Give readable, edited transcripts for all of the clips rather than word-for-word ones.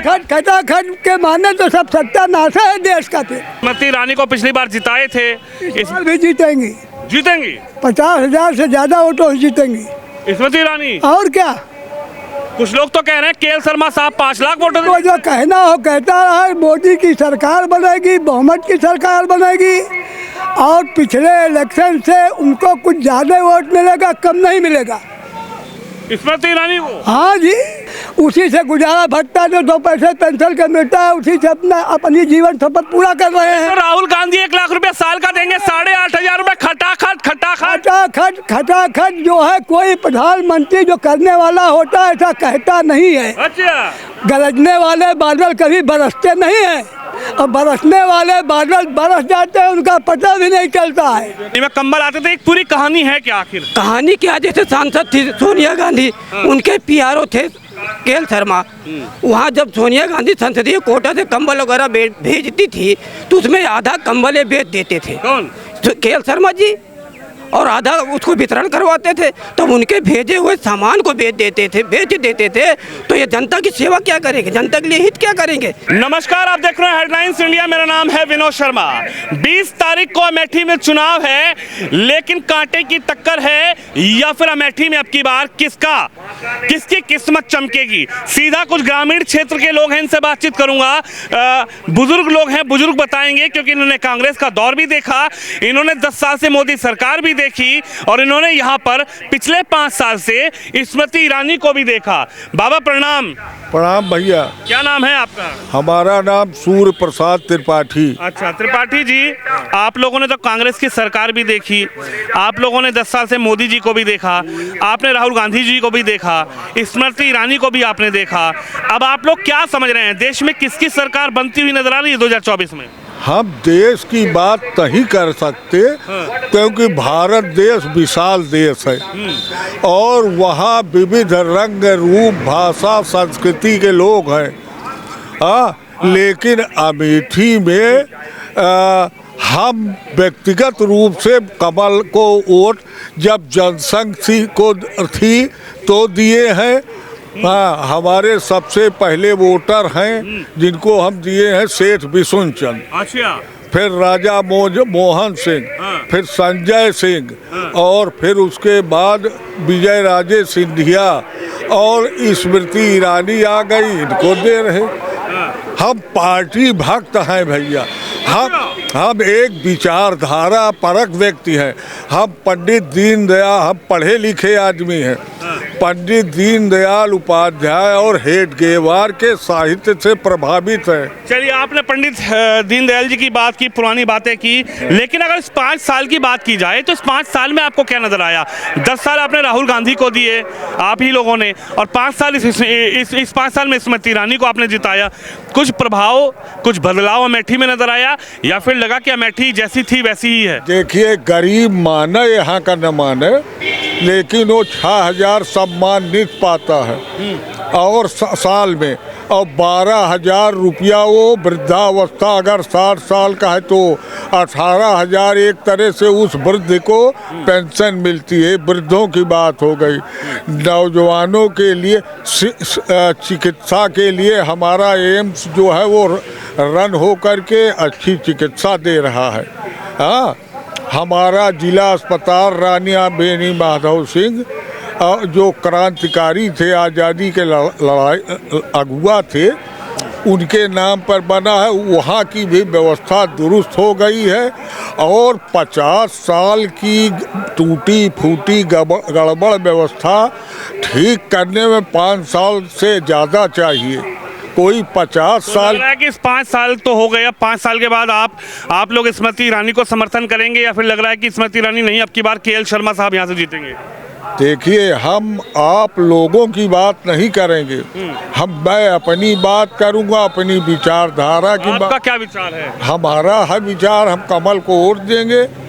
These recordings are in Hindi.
खटाखट के माने तो सब सत्यानाश है देश का। फिर स्मृति ईरानी को पिछली बार जिताए थे, इस बार भी जीतेंगी। जीतेंगी 50,000 से ज्यादा वोटों से जीतेंगी स्मृति ईरानी। और क्या, कुछ लोग तो कह रहे हैं केएल शर्मा साहब 5 लाख वोटों वो जो कहना हो कहता रहा, मोदी की सरकार बनेगी, बहुमत की सरकार बनेगी और पिछले इलेक्शन से उनको कुछ ज्यादा वोट मिलेगा, कम नहीं मिलेगा। स्मृति ईरानी को। हाँ जी, उसी से गुजारा भटता है, जो 2 पैसे पेंशन का मिलता है, उसी से अपनी जीवन सफर पूरा कर रहे हैं। तो राहुल गांधी 1 लाख रुपया साल का देंगे, 8,500 रुपए खटाखट जो है, कोई प्रधानमंत्री जो करने वाला होता है ऐसा कहता नहीं है। अच्छा, गरजने वाले बादल कभी बरसते नहीं है और बरसने वाले बादल बरस जाते हैं, उनका पता भी नहीं चलता है। में कंबल आते थे, एक पूरी कहानी है क्या आखिर? कहानी क्या, जैसे सांसद थी सोनिया गांधी, उनके पीआरओ थे केएल शर्मा। वहाँ जब सोनिया गांधी संसदीय कोटा से कंबल वगैरह भेजती थी तो उसमें आधा कंबल बेच देते थे। कौन? केएल शर्मा जी। और आधा उसको वितरण करवाते थे, तब उनके भेजे हुए सामान को बेच देते थे। तो ये जनता की सेवा क्या करेंगे, जनता के लिए हित क्या करेंगे? नमस्कार, आप देख रहे हैं हेडलाइंस इंडिया। मेरा नाम है विनोद शर्मा। 20 तारीख को अमेठी में चुनाव है, लेकिन कांटे की टक्कर है या फिर अमेठी में अब की बार किसकी किस्मत चमकेगी? सीधा कुछ ग्रामीण क्षेत्र के लोग हैं, इनसे बातचीत करूंगा। बुजुर्ग लोग हैं, बुजुर्ग बताएंगे, क्योंकि इन्होंने कांग्रेस का दौर भी देखा, इन्होंने 10 साल से मोदी सरकार भी देखी और इन्होंने यहाँ पर पिछले 5 साल से स्मृति ईरानी को भी देखा। बाबा प्रणाम। प्रणाम भैया। क्या नाम है आपका? हमारा नाम सूर्य प्रसाद त्रिपाठी। अच्छा, त्रिपाठी जी, आप लोगों ने तो कांग्रेस की सरकार भी देखी, आप लोगों ने 10 साल से मोदी जी को भी देखा, आपने राहुल गांधी जी को भी देखा, स्मृति ईरानी को भी आपने देखा। अब आप लोग क्या समझ रहे हैं, देश में किसकी सरकार बनती हुई नजर आ रही है 2024 में? हम देश की बात नहीं कर सकते, क्योंकि भारत देश विशाल देश है और वहाँ विविध रंग रूप भाषा संस्कृति के लोग हैं। लेकिन अमेठी में हम व्यक्तिगत रूप से कमल को वोट जब जनसंघ को थी तो दिए हैं। हाँ, हमारे सबसे पहले वोटर हैं जिनको हम दिए हैं सेठ विशुन चंद। अच्छा, फिर राजा मोहन सिंह, फिर संजय सिंह और फिर उसके बाद विजय राजे सिंधिया और स्मृति ईरानी आ गई, इनको दे रहे। हम पार्टी भक्त हैं भैया, हम एक विचारधारा परक व्यक्ति हैं। हम पंडित दीनदयाल, हम पढ़े लिखे आदमी हैं। पंडित दीनदयाल उपाध्याय और हेडगेवार के साहित्य से प्रभावित है। चलिए, आपने पंडित दीनदयाल जी की बात की, पुरानी बातें की, लेकिन अगर इस 5 साल की बात की जाए तो इस 5 साल में आपको क्या नजर आया? 10 साल आपने राहुल गांधी को दिए आप ही लोगों ने, और 5 साल इस 5 साल में स्मृति ईरानी को आपने जिताया। कुछ प्रभाव, कुछ बदलाव अमेठी में नजर आया या फिर लगा कि अमेठी जैसी थी वैसी ही है? देखिए, गरीब माने यहाँ का न माने, लेकिन वो 6,000 सम्मानित पाता है और साल में, और 12,000 रुपया वो वृद्धावस्था, अगर 60 साल का है तो 18,000 एक तरह से उस वृद्ध को पेंशन मिलती है। वृद्धों की बात हो गई। नौजवानों के लिए चिकित्सा के लिए हमारा एम्स जो है वो रन हो करके अच्छी चिकित्सा दे रहा है। हाँ, हमारा जिला अस्पताल रानिया बेनी माधव सिंह जो क्रांतिकारी थे, आज़ादी के लड़ाई अगुआ थे, उनके नाम पर बना है। वहाँ की भी व्यवस्था दुरुस्त हो गई है और 50 साल की टूटी फूटी गड़बड़ व्यवस्था ठीक करने में 5 साल से ज़्यादा चाहिए। कोई 50 साल लग रहा है कि इस 5 साल तो हो गए, अब 5 साल के बाद आप लोग स्मृति ईरानी को समर्थन करेंगे या फिर लग रहा है कि स्मृति ईरानी नहीं, अब की बार केएल शर्मा साहब यहाँ से जीतेंगे? देखिए, हम आप लोगों की बात नहीं करेंगे, मैं अपनी बात करूंगा, अपनी विचारधारा की बात। आपका क्या विचार है? हमारा है विचार, हम कमल को वोट देंगे।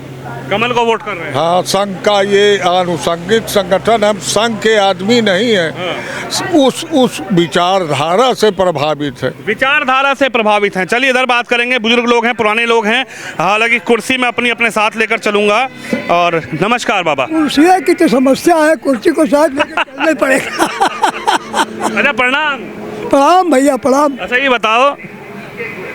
कमल को वोट कर रहे हैं? हाँ, संघ का ये आनुषंगिक संगठन, हम संघ के आदमी नहीं हैं। उस विचारधारा से प्रभावित है। विचारधारा से प्रभावित हैं। चलिए, इधर बात करेंगे। बुजुर्ग लोग हैं, पुराने लोग हैं, हालांकि कुर्सी में अपने साथ लेकर चलूंगा। और नमस्कार बाबा। कुर्सी की तो समस्या है, कुर्सी को साथ लेकर चलना पड़ेगा। अच्छा, प्रणाम। प्रणाम भैया प्रणाम। अच्छा ये बताओ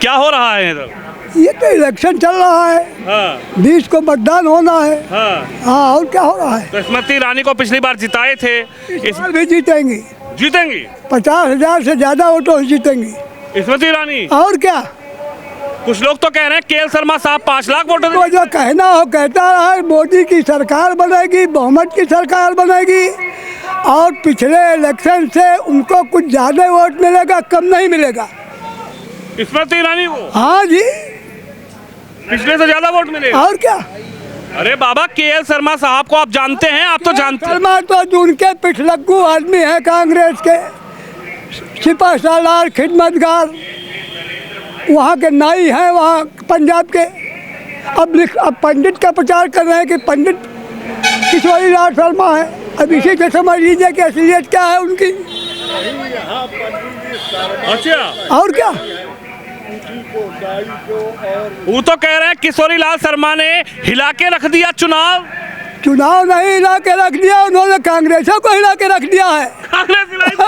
क्या हो रहा है इधर? ये तो इलेक्शन चल रहा है, हाँ 20 को मतदान होना है। हाँ। हाँ और क्या हो रहा है? तो स्मृति ईरानी को पिछली बार जिताए थे, इस बार भी जीतेंगी, जीतेंगी 50,000 से ज्यादा वोटों से जीतेंगी। स्मृति ईरानी? और क्या, कुछ लोग तो कह रहे हैं केएल शर्मा साहब 5 लाख वोटों तो जो कहना हो कहता रहा है, मोदी की सरकार बनेगी, बहुमत की सरकार बनेगी और पिछले इलेक्शन से उनको कुछ ज्यादा वोट मिलेगा, कम नहीं मिलेगा। स्मृति ईरानी को हाँ जी, पिछले से ज्यादा वोट मिलेगा। और क्या। अरे बाबा केएल शर्मा साहब को आप जानते हैं? आप तो जानते हैं। शर्मा तो जो उनके पिछलग्गू आदमी है कांग्रेस के, सिपा सालार खिदमतगार, वहाँ के नाई हैं, वहाँ पंजाब के। अब पंडित का प्रचार कर रहे हैं कि पंडित किशोरी लाल शर्मा है। अब इसी से समझ लीजिए कि असलियत क्या है उनकी। अच्छा, और क्या, वो तो कह रहे हैं किशोरी लाल शर्मा ने हिला के रख दिया चुनाव। चुनाव नहीं हिला के रख दिया, उन्होंने कांग्रेसों को हिला के रख दिया है। कांग्रेस हिलाई थी।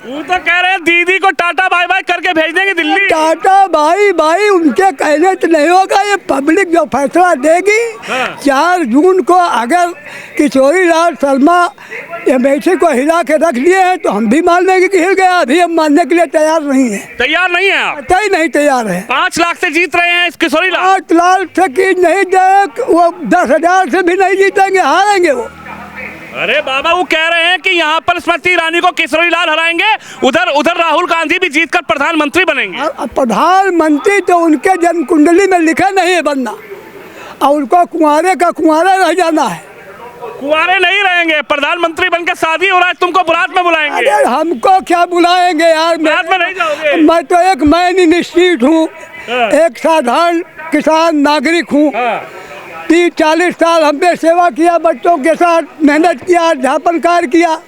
वो तो कह रहे हैं दीदी को टाटा बाय बाय करके भेज देंगे दिल्ली। टाटा भाई भाई उनके कहने से नहीं होगा, ये पब्लिक जो फैसला देगी। हाँ। 4 जून को अगर किशोरी लाल शर्मा एमएलसी को हिला के रख दिए हैं तो हम भी मान लेंगे कि हिल गया। अभी हम मानने के लिए तैयार नहीं है, तैयार नहीं है आप? पता ही नहीं तैयार है। 5 लाख से जीत रहे हैं इस किशोरी लाल। 8 लाख से की नहीं दे, वो 10,000 से भी नहीं जीतेंगे, हारेंगे वो। अरे बाबा वो कह रहे हैं कि यहाँ पर स्मृति ईरानी को किशोरी लाल हराएंगे, उधर राहुल गांधी भी जीतकर प्रधानमंत्री बनेंगे। और प्रधानमंत्री तो उनके जन्म कुंडली में लिखा नहीं है बनना, और उनको कुंवारे का कुंवारा रह जाना है। कुंवारे नहीं रहेंगे, प्रधानमंत्री बनकर शादी हो रहा है, तुमको बारात में बुलाएंगे। अरे हमको क्या बुलाएंगे यार, बारात में नहीं जाओगे? मैं तो एक मैन इन स्ट्रीट हूँ, हाँ। एक साधारण किसान नागरिक हूँ। हाँ। 30-40 साल हमने सेवा किया, बच्चों के साथ मेहनत किया, अध्यापन कार्य किया,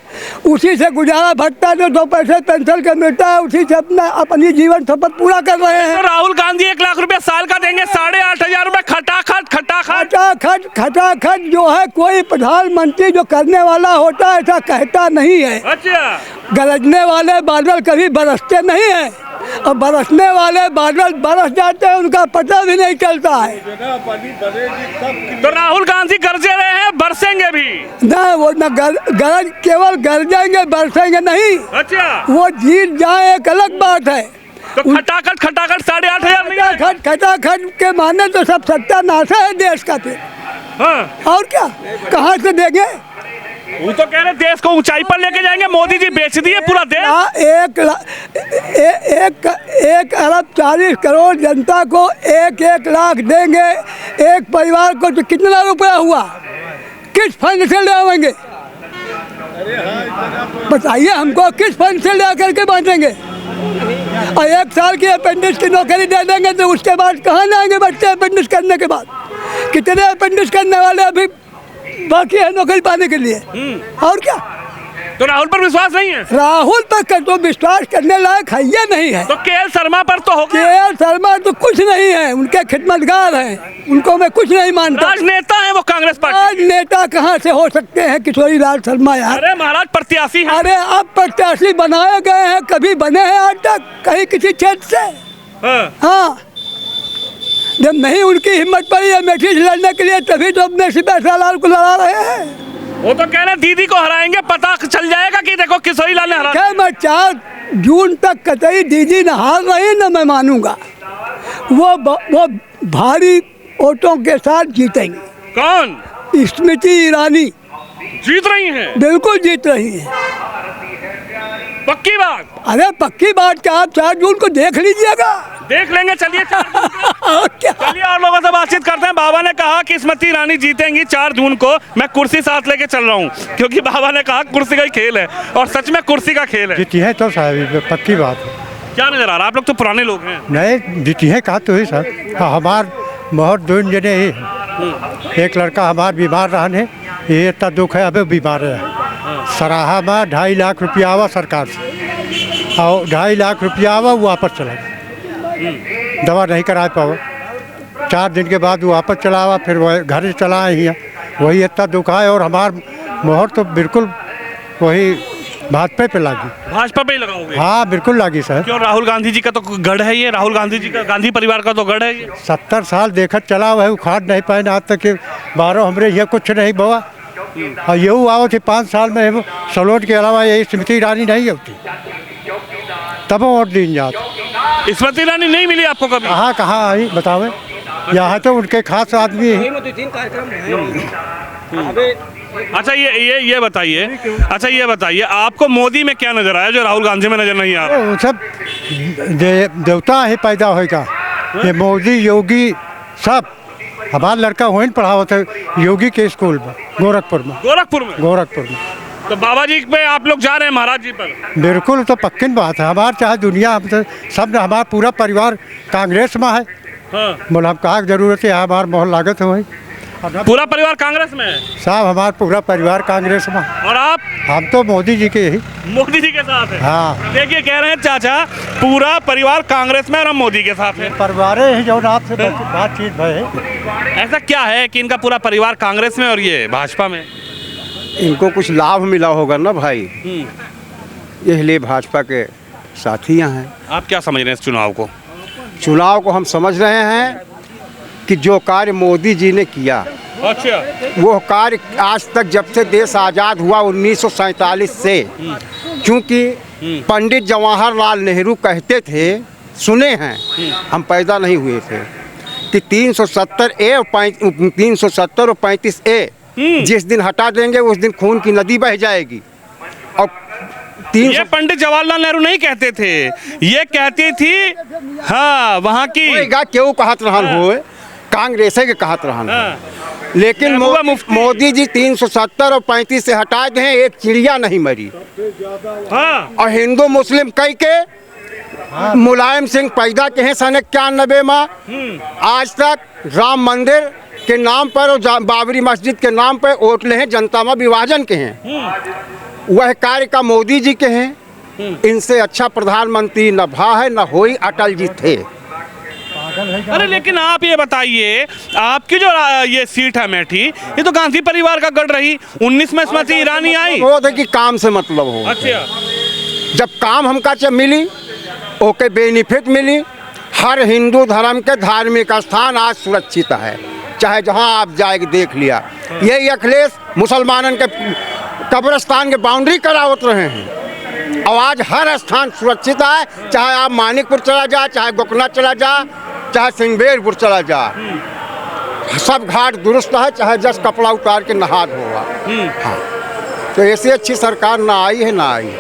उसी से गुजारा भटता, जो 2 पैसे पेंशन का मिलता है उसी से अपनी जीवन सफर पूरा कर रहे हैं। तो राहुल गांधी 1 लाख रुपया साल का देंगे, 8,500 रुपए खटाखट खटाखट जो है, कोई प्रधानमंत्री जो करने वाला होता है ऐसा कहता नहीं है। अच्छा, गरजने वाले बादल कभी बरसते नहीं हैं, और बरसने वाले बादल बरस जाते हैं, उनका पता भी नहीं चलता है। तो राहुल गांधी गरजे रहे हैं, बरसेंगे भी ना, वो न गरज, केवल गरजेंगे बरसेंगे नहीं। अच्छा, वो जीत जाए एक अलग बात है। तो खटाखट 8,500 नहीं आएगा? खटाखट के माने तो सब सत्यानाश है देश का फिर। हाँ। और क्या, कहाँ से देंगे? वो तो कह रहे देश को ऊंचाई पर लेके जाएंगे, मोदी जी बेच दिए पूरा देश। 1 अरब 40 करोड़ जनता को 1-1 लाख देंगे, एक परिवार को तो कितना रुपया हुआ, किस फंड से लाएंगे बताइए हमको, किस फंड से ला करके बांटेंगे? और 1 साल की अपेंडिक्स की नौकरी दे देंगे तो उसके बाद कहाँ जाएंगे बच्चे? अपेंडिक्स करने के बाद कितने अपेंडिक्स करने वाले अभी बाकी है नौकरी पाने के लिए। और क्या, तो राहुल पर विश्वास नहीं है? राहुल पर तो विश्वास करने लायक है ये नहीं है। तो केएल शर्मा पर तो होगा। केएल शर्मा तो कुछ नहीं है, उनके खिदमतगार हैं, उनको मैं कुछ नहीं मानता। राजनेता है वो कांग्रेस पार्टी। राजनेता कहाँ से हो सकते हैं किशोरी लाल शर्मा यार? अरे महाराज प्रत्याशी है। अरे अब प्रत्याशी बनाए गए हैं, कभी बने हैं आज तक कहीं किसी क्षेत्र से? हाँ, जब नहीं उनकी हिम्मत पड़ी अमेठी से लड़ने के लिए तभी तो अपने सिपा सालार को लड़ा रहे हैं। वो तो कह रहे दीदी को हराएंगे, पता चल जाएगा कि देखो किशोरी लाल ने हरा। क्या मैं 4 जून तक कतई दीदी न हार रही न मैं मानूंगा। वो भारी वोटों के साथ जीतेंगी। कौन? स्मृति ईरानी जीत रही हैं? बिल्कुल जीत रही हैं। पक्की बात? अरे पक्की बात क्या, आप 4 जून को देख लीजिएगा। देख लेंगे, चलिए और क्या, चलिए और लोगों से बातचीत करते हैं। बाबा ने कहा कि स्मृति ईरानी जीतेंगी 4 जून को। मैं कुर्सी साथ लेके चल रहा हूँ क्योंकि बाबा ने कहा कुर्सी का ही खेल है, और सच में कुर्सी का खेल है। जीती है तो साहब, पक्की बात है। क्या नजर आ रहा है? आप लोग तो पुराने लोग हैं। नहीं जीती है कहा तो ही सर, हमार बहुत 2 जने ही, एक लड़का हमार बीमार रहने, ये इतना दुख है, अभी बीमार है। सराहा में 2.5 लाख रुपया आवा सरकार से, और 2.5 लाख रुपया आवा वो वापस चला, दवा नहीं करा पावा। 4 दिन के बाद वो वापस चला आवा, फिर वह घर चला आई है, वही इतना दुख है। और हमार मोहर तो बिल्कुल वही भाजपा पे लागी। भाजपा पे ही लगाओगे? हाँ बिल्कुल लागी सर। क्यों? राहुल गांधी जी का तो गढ़ है ये, राहुल गांधी जी का, गांधी परिवार का तो गढ़ है ये। 70 साल देखत चला हुआ है, उखाड़ नहीं पाए आज तक के 12 हमरे ये कुछ नहीं बवा। और यू आओ थे 5 साल में सलोट के अलावा यही स्मृति ईरानी नहीं होती, तब वोट दी जात। स्मृति ईरानी नहीं मिली आपको कभी? कहाँ आई बतावे? यहाँ तो उनके खास आदमी है। अच्छा ये बताइए, अच्छा ये बताइए, आपको मोदी में क्या नजर आया जो राहुल गांधी में नजर नहीं आ रहा? वो सब देवता ही पैदा होगा। ये मोदी योगी सब हमारा लड़का वहीं पढ़ा था योगी के स्कूल में, गोरखपुर में। गोरखपुर में तो बाबा जी पे आप लोग जा रहे हैं, महाराज जी पर? बिल्कुल, तो पक्की बात है। हमारे चाहे दुनिया हम तो सब हमारा पूरा परिवार कांग्रेस में है। हाँ। बोला हम कहा जरूरत है, हमारा मोहल लागत है वही। पूरा परिवार कांग्रेस में है साहब? हमारा पूरा परिवार कांग्रेस में। और आप? हम तो मोदी जी के ही। मोदी जी के साथ है? हाँ। देखिए कह रहे हैं चाचा पूरा परिवार कांग्रेस में और हम मोदी के साथ है। परिवार ही जो आपसे बातचीत भाई। ऐसा क्या है कि इनका पूरा परिवार कांग्रेस में और ये भाजपा में? इनको कुछ लाभ मिला होगा ना भाई, इसलिए भाजपा के साथी यहाँ हैं। आप क्या समझ रहे हैं इस चुनाव को? चुनाव को हम समझ रहे हैं कि जो कार्य मोदी जी ने किया, अच्छा, वो कार्य आज तक जब से देश आज़ाद हुआ 1947 से, क्योंकि पंडित जवाहरलाल नेहरू कहते थे, सुने हैं, हम पैदा नहीं हुए थे, कि 370 और 35A जिस दिन हटा देंगे उस दिन खून की नदी बह जाएगी। और ये पंडित जवाहरलाल नेहरू नहीं कहते थे, ये कहती थी हाँ वहाँ की क्यों कहत रहन हो, कांग्रेस के कहत रहन। लेकिन मोदी जी 370 और 35 से हटा दें, एक चिड़िया नहीं मरी। हाँ। और हिंदू मुस्लिम कई के मुलायम सिंह पैदा के हैं सन 91 में, आज तक राम मंदिर के नाम पर और बाबरी मस्जिद के नाम पर ओटले हैं, जनता में विभाजन के हैं। वह कार्य का मोदी जी के हैं। इनसे अच्छा प्रधानमंत्री न भा है न होई अटल जी थे। अरे लेकिन आप ये बताइए, आपकी जो ये सीट है अमेठी, ये तो गांधी परिवार का गढ़ रही। 19 में स्मृति ईरानी आई। वो थे कि काम से मतलब हो। अच्छा, जब काम हमका मिली, ओके बेनिफिट मिली। हर हिंदू धर्म के धार्मिक स्थान आज सुरक्षित है, चाहे जहां आप जाके देख लिया। यही अखिलेश मुसलमानन के कब्रिस्तान के बाउंड्री करावत रहे हैं, और आज हर स्थान सुरक्षित है। चाहे आप मानिकपुर चला जा, चाहे गोकना चला जा, चाहे सिंगबेरपुर चला जा, सब घाट दुरुस्त है, चाहे जस कपड़ा उतार के नहा धोगा। हाँ, तो ऐसी अच्छी सरकार ना आई है ना आई।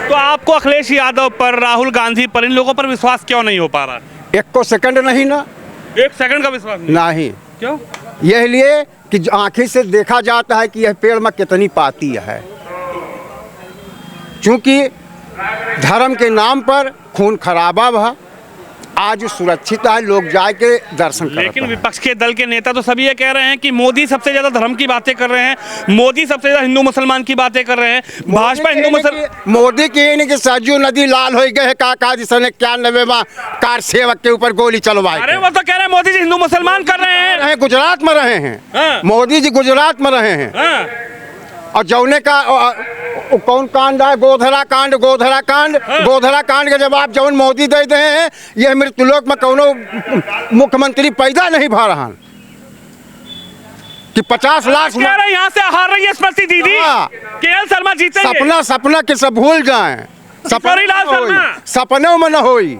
तो आपको अखिलेश यादव पर, राहुल गांधी पर, इन लोगों पर विश्वास क्यों नहीं हो पा रहा? एक को सेकंड नहीं ना, 1 सेकंड का विश्वास नहीं। क्यों? यह लिए कि आंखें से देखा जाता है कि यह पेड़ में कितनी पाती है, क्योंकि धर्म के नाम पर खून खराबा हुआ। आज सुरक्षित है, लोग जाके दर्शन करते हैं। लेकिन विपक्ष के दल के नेता तो सभी ये कह रहे हैं कि मोदी सबसे ज्यादा धर्म की बातें कर रहे हैं, मोदी सबसे ज्यादा हिंदू मुसलमान की बातें कर रहे हैं। भाजपा हिंदू मुसलमान, मोदी की नहीं कि सरजू नदी लाल हो गए है, काका जी सन 91 में कार सेवक के ऊपर गोली चलवाई। अरे वो तो कह रहे हैं मोदी जी हिंदू मुसलमान कर रहे हैं। गुजरात में रहे हैं मोदी जी, गुजरात में रहे हैं। और जौने का कौन कांड है, गोधरा कांड के जवाब जौन मोदी दे दे हैं, यह मृत्युलोक में कौनो मुख्यमंत्री पैदा नहीं भा रहा कि 50 लाख यहाँ से हार रही है स्मृति दीदी। केएल शर्मा जीतेंगे। सपना के सब भूल जाएं, सपनों में न होई।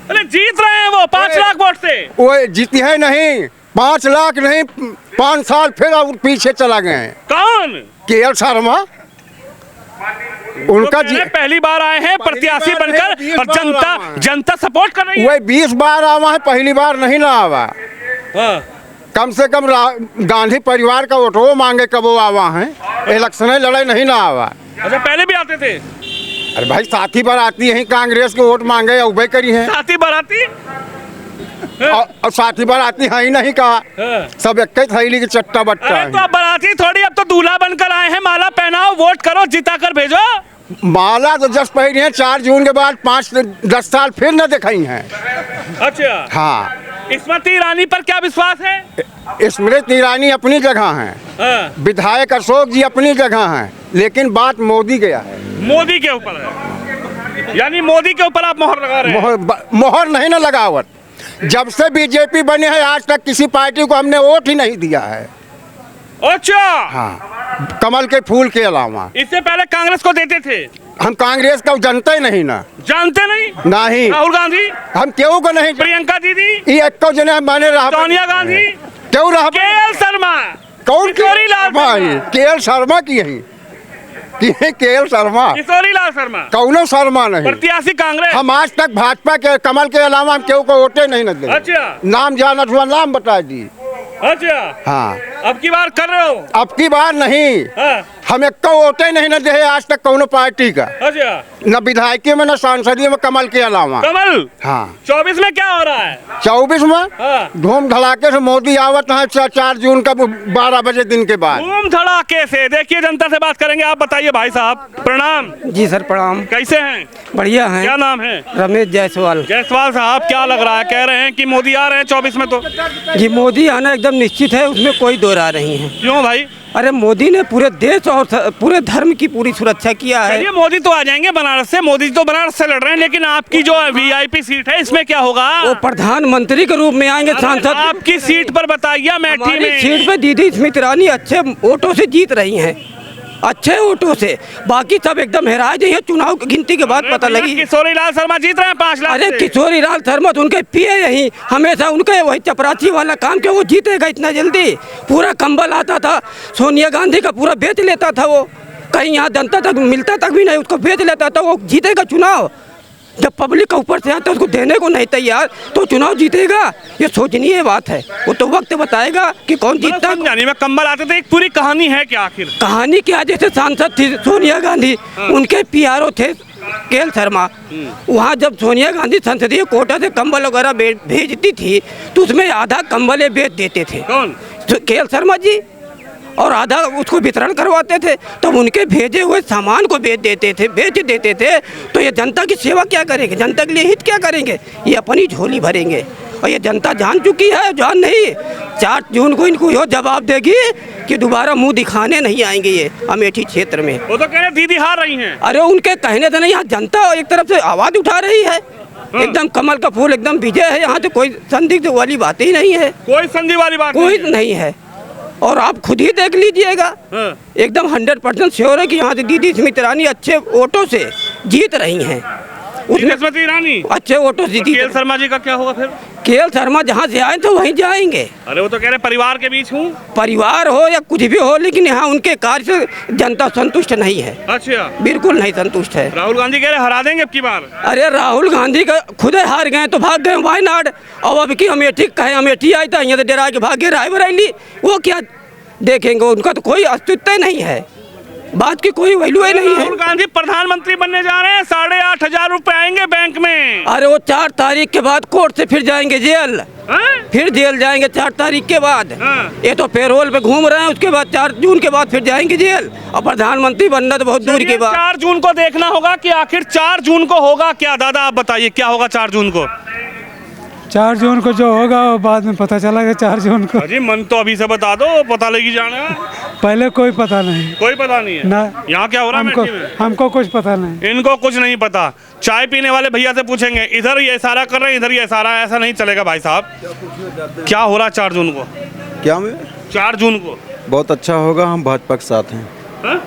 अरे जीत रहे हैं वो 5 लाख वोट से। वो जीती है नहीं, 5 लाख नहीं, 5 साल फिर और पीछे चला गए। कौन? केएल शर्मा। उनका पहली बार आए हैं प्रत्याशी बनकर, और जनता सपोर्ट कर रही है। वही 20 बार आवा है, पहली बार नहीं ना आवा। कम से कम गांधी परिवार का वोटो मांगे कब वो आवा है, इलेक्शन लड़ाई नहीं ना आवा। अच्छा, पहले भी आते थे? अरे भाई साथी बाराती है, कांग्रेस के वोट मांगे उबे करी है। साथी बाराती और साथी बाराती है ही नहीं कहा, सब एक थैली की चट्टा बट्टा है। तो अब बाराती थोड़ी, अब तो दूल्हा बनकर आए हैं। माला पहनाओ, वोट करो, जिता कर भेजो। माला तो जस्ट पहनी है, 4 जून के बाद 5-10 साल फिर न दिखाई है। अच्छा, हाँ। स्मृति ईरानी पर क्या विश्वास है? स्मृति ईरानी अपनी जगह है, विधायक अशोक जी अपनी जगह हैं, लेकिन बात मोदी गया है। मोदी के ऊपर है, यानी मोदी के ऊपर आप मोहर लगा रहे हैं। मोहर नहीं ना लगावत। जब से बीजेपी बने हैं आज तक किसी पार्टी को हमने वोट ही नहीं दिया है। अच्छा, हाँ, कमल के फूल के अलावा। इससे पहले कांग्रेस को देते थे। हम कांग्रेस को जानते ही नहीं ना। जानते नहीं? नहीं। राहुल गांधी, हम क्यों को नहीं। प्रियंका दीदी, ये एक जने माने रहा। सोनिया गांधी, क्यों रहा। केएल शर्मा, कौन किशोरी लाल शर्मा? केएल शर्मा की है। केएल शर्मा, किशोरी लाल शर्मा, कौनो शर्मा नहीं। प्रत्याशी कांग्रेस। हम आज तक भाजपा के कमल के अलावा हम क्यों को वोटे नहीं न दे। अच्छा, नाम जानत हुआ नाम बता दी। अच्छा, हाँ, अब की बार कर रहे हो? अब की बार नहीं। हाँ। हम एक को वोटे नहीं न दे आज तक कौनो पार्टी का। अच्छा, न विधायकी में न सांसदीय में कमल के अलावा। कमल, हाँ। 24 में क्या हो रहा है? 24 में हाँ। धूम धड़ाके से मोदी आवत है 4 जून का 12 बजे दिन के बाद। धूम धड़ाके से। देखिए, जनता से बात करेंगे। आप बताइए भाई साहब। प्रणाम। जी सर प्रणाम। कैसे हैं? बढ़िया हैं। क्या नाम है? रमेश जायसवाल। जायसवाल साहब, क्या लग रहा है? कह रहे हैं कि मोदी आ रहे हैं 24 में। तो जी मोदी आना एकदम निश्चित है, उसमें कोई दो राय नहीं है। क्यों भाई? अरे मोदी ने पूरे देश और पूरे धर्म की पूरी सुरक्षा किया है। चलिए, मोदी तो आ जाएंगे बनारस से। मोदी तो बनारस से लड़ रहे हैं, लेकिन आपकी जो वीआईपी सीट है इसमें क्या होगा? वो प्रधानमंत्री के रूप में आएंगे सांसद। आपकी सीट पर बताइए। अमेठी हमारी में सीट पे दीदी स्मृति ईरानी अच्छे वोटों से जीत रही हैं, अच्छे वोटों से। बाकी सब एकदम हेरा गई है। चुनाव की गिनती के बाद पता लगी। किशोरी लाल शर्मा जीत रहे हैं 5 लाख अरे से। किशोरी लाल शर्मा तो उनके पिए यही हमेशा उनके वही चपरासी वाला काम के वो जीतेगा इतना जल्दी? पूरा कंबल आता था सोनिया गांधी का, पूरा बेच लेता था वो। कहीं यहाँ जनता तक मिलता तक भी नहीं, उसको बेच लेता था। वो जीतेगा चुनाव? जब पब्लिक का ऊपर से आता है उसको देने को नहीं तैयार, तो चुनाव जीतेगा? ये सोचनीय बात है। वो तो वक्त बताएगा कि कौन जीतता है। यानी में कंबल आते थे। एक पूरी कहानी है क्या आखिर? कहानी क्या? जैसे सांसद थी सोनिया गांधी, उनके पीआरओ थे केएल शर्मा। वहाँ जब सोनिया गांधी संसदीय कोटा से कंबल वगैरह भेजती थी तो उसमें आधा कंबल ये बेच देते थे। कौन? केएल शर्मा जी। और आधा उसको वितरण करवाते थे। तो उनके भेजे हुए सामान को बेच देते थे। तो ये जनता की सेवा क्या करेंगे? जनता के लिए हित क्या करेंगे? ये अपनी झोली भरेंगे। और ये जनता जान चुकी है, जान नहीं। 4 जून को इनको यो जवाब देगी कि दोबारा मुंह दिखाने नहीं आएंगे ये अमेठी क्षेत्र में। वो तो कह रहे दीदी हार रही हैं। अरे उनके कहने से नहीं, यहाँ जनता एक तरफ से आवाज उठा रही है। एकदम कमल का फूल एकदम विजय है। यहाँ तो कोई संदिग्ध वाली बात ही नहीं है। कोई संधि वाली बात कोई नहीं है। और आप खुद ही देख लीजिएगा, एकदम 100% श्योर है कि यहाँ से दीदी स्मृति ईरानी अच्छे वोटों से जीत रही हैं। स्मृति ईरानी अच्छे वोटों से जीत। केएल शर्मा जी का क्या होगा फिर? केएल शर्मा जहाँ से आए तो वहीं जाएंगे। अरे वो तो कह रहे परिवार के बीच हूँ। परिवार हो या कुछ भी हो, लेकिन यहाँ उनके कार्य से जनता संतुष्ट नहीं है। अच्छा, बिल्कुल नहीं संतुष्ट है। राहुल गांधी कह रहे हरा देंगे अब की बार। अरे राहुल गांधी का खुद हार गए तो भाग गए वायनाड। और अब की अमेठी कहे अमेठी आई था, यहाँ से डरा के भागे रायबरेली। वो क्या देखेंगे? उनका तो कोई अस्तित्व नहीं है, बात की कोई वैल्यू ही नहीं है। राहुल गांधी प्रधानमंत्री बनने जा रहे हैं। 8,500 रुपए आएंगे बैंक में। अरे वो 4 तारीख के बाद कोर्ट से फिर जाएंगे जेल। फिर जेल जाएंगे 4 तारीख के बाद। ये तो पेरोल पे घूम रहे हैं। उसके बाद 4 जून के बाद फिर जाएंगे जेल। और प्रधानमंत्री बनना तो बहुत दूर की बात। 4 जून को देखना होगा कि आखिर 4 जून को होगा क्या। दादा आप बताइए क्या होगा 4 जून को? 4 जून को जो होगा वो बाद में पता चलेगा। 4 जून को अजी मन तो अभी से बता दो, पता लगी जाना। पहले कोई पता नहीं। कोई पता नहीं है ना। यहाँ क्या हो रहा है? हमको कुछ पता नहीं। इनको कुछ नहीं पता। चाय पीने वाले भैया से पूछेंगे, इधर ये इशारा कर रहे हैं, इधर ये इशारा। ऐसा नहीं चलेगा भाई साहब। क्या हो रहा 4 जून को? क्या में 4 जून को बहुत अच्छा होगा। हम भाजपा के साथ हैं। हा?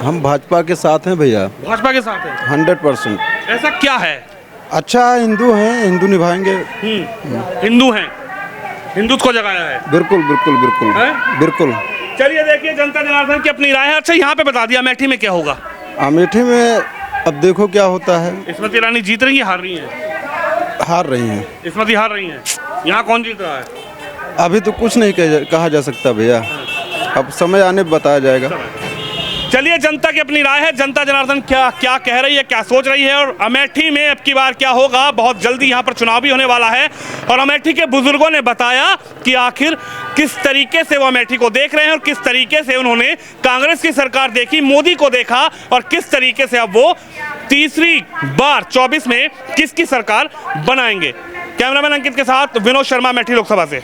हम भाजपा के साथ हैं भैया, भाजपा के साथ है। 100%। ऐसा क्या है? अच्छा हिंदू हैं, हिंदू निभाएंगे। हिंदू हैं, हिंदुत्व को जगाया है। बिल्कुल बिल्कुल बिल्कुल हैं? बिल्कुल। चलिए देखिए जनता जनार्दन की अपनी राय है। अच्छा यहाँ पे बता दिया अमेठी में क्या होगा? अमेठी में अब देखो क्या होता है। स्मृति ईरानी जीत रही है, हार रही है? हार रही हैं। स्मृति हार रही है। यहाँ कौन जीत रहा है? अभी तो कुछ नहीं कहा जा सकता भैया, अब समय आने पे बताया जाएगा। चलिए जनता की अपनी राय है। जनता जनार्दन क्या कह रही है, क्या सोच रही है, और अमेठी में अब की बार क्या होगा। बहुत जल्दी यहाँ पर चुनाव भी होने वाला है। और अमेठी के बुजुर्गों ने बताया कि आखिर किस तरीके से वो अमेठी को देख रहे हैं और किस तरीके से उन्होंने कांग्रेस की सरकार देखी, मोदी को देखा, और किस तरीके से अब वो तीसरी बार 24 में किसकी सरकार बनाएंगे। कैमरामैन अंकित के साथ विनोद शर्मा, अमेठी लोकसभा से।